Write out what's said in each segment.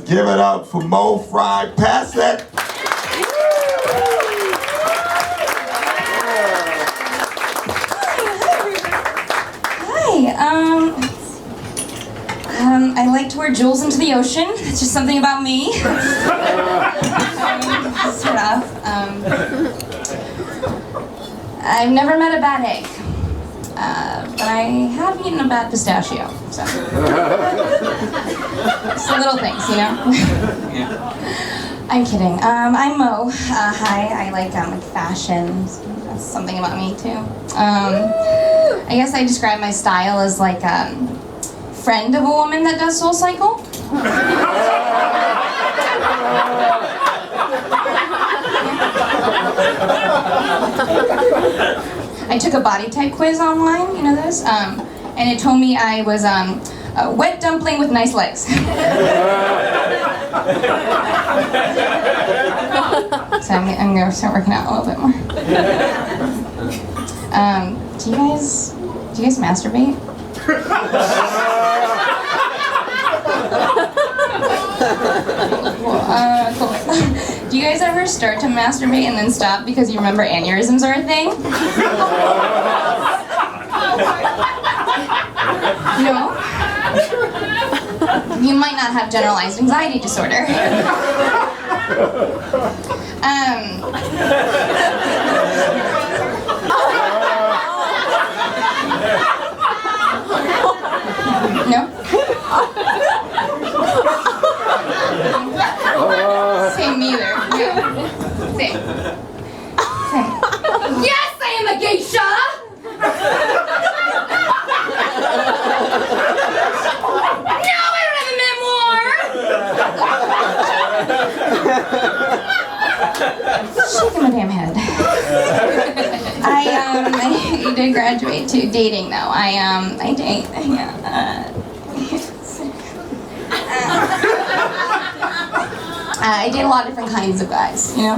Give it up for Fry Pasic. I like to wear jewels into the ocean. It's just something about me. Sort of. I've never met a bad egg, but I have eaten a bad pistachio. So it's the little things, you know. I'm kidding. I'm Mo. Hi. I like fashion. That's something about me too. I guess I describe my style as like friend of a woman that does Soul Cycle. I took a body type quiz online, you know those? And it told me I was a wet dumpling with nice legs. So I'm gonna start working out a little bit more. Do you guys masturbate? Cool. Do you guys ever start to masturbate and then stop because you remember aneurysms are a thing? No? You might not have generalized anxiety disorder. No? Same neither. Yeah. Same. Yes, I am a geisha! No, I don't have a memoir! Shaking my damn head. I did graduate to dating though. I date. I date a lot of different kinds of guys, you know?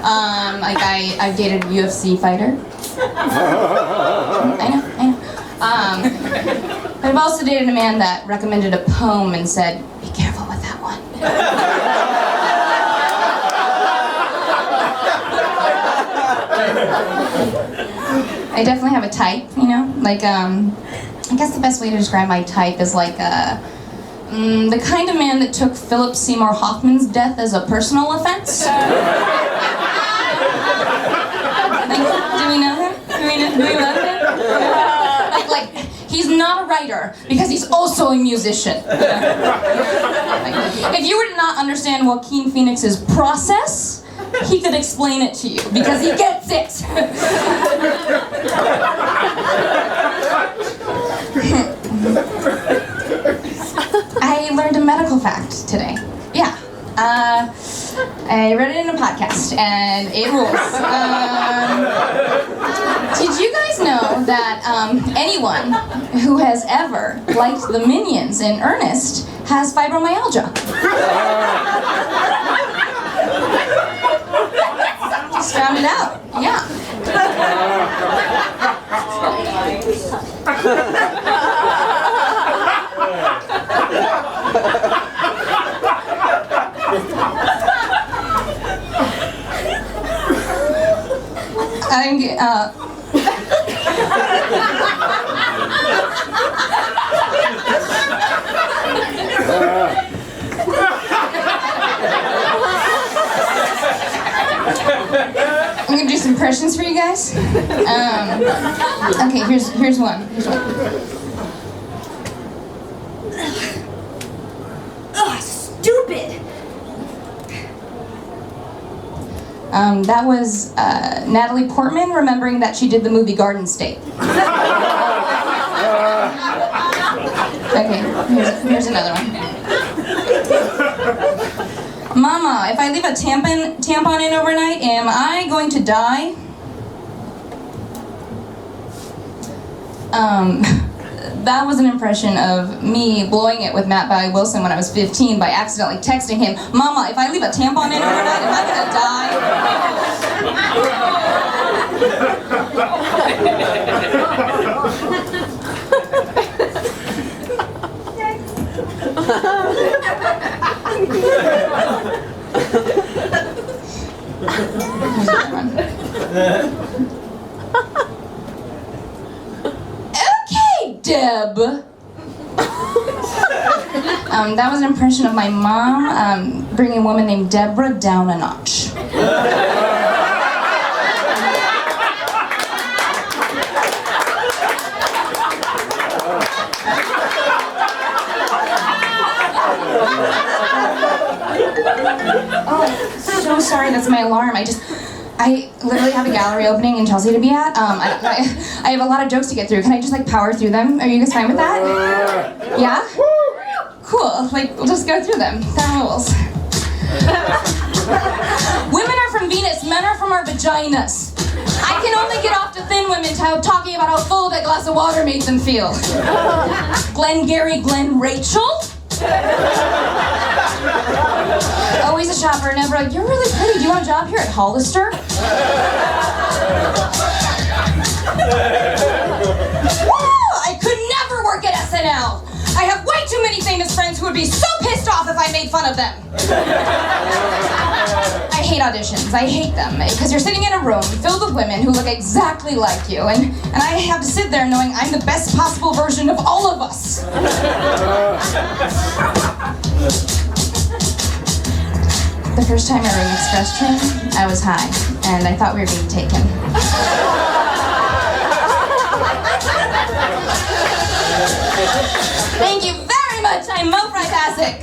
Like I've dated a UFC fighter. I know. But I've also dated a man that recommended a poem and said, be careful with that one. I definitely have a type, you know? Like, I guess the best way to describe my type is like, the kind of man that took Philip Seymour Hoffman's death as a personal offense. Do we know him? Do we love him? Like, he's not a writer because he's also a musician. If you were to not understand Joaquin Phoenix's process, he could explain it to you because he gets it. I learned a medical fact today. Yeah. I read it in a podcast, and it rules. Did you guys know that anyone who has ever liked the Minions in earnest has fibromyalgia? Just found it out. Yeah. I'm gonna do some impressions for you guys. Okay, here's one. Ugh, stupid! That was Natalie Portman remembering that she did the movie Garden State. Okay, here's another one. Mama, if I leave a tampon in overnight, am I going to die? That was an impression of me blowing it with Matt Bowie Wilson when I was 15 by accidentally texting him, Mama, if I leave a tampon in overnight, am I gonna die? Here's another one. Okay, Deb. That was an impression of my mom bringing a woman named Deborah down a notch. Oh, so sorry, that's my alarm. I literally have a gallery opening in Chelsea to be at. I have a lot of jokes to get through. Can I just like power through them? Are you guys fine with that? Yeah? Cool, like we'll just go through them. That rules. Women are from Venus, men are from our vaginas. I can only get off to thin women talking about how full that glass of water made them feel. Glenn, Gary, Glenn, Rachel? Always a shopper, never like, you're really pretty, do you want a job here at Hollister? Woo! I could never work at SNL. I have way too many famous friends who would be so pissed off if I made fun of them. I hate auditions, I hate them, because you're sitting in a room filled with women who look exactly like you, and I have to sit there knowing I'm the best possible version of all of us. The first time I rode an express train, I was high, and I thought we were being taken. Thank you very much, I'm Fry Pasic.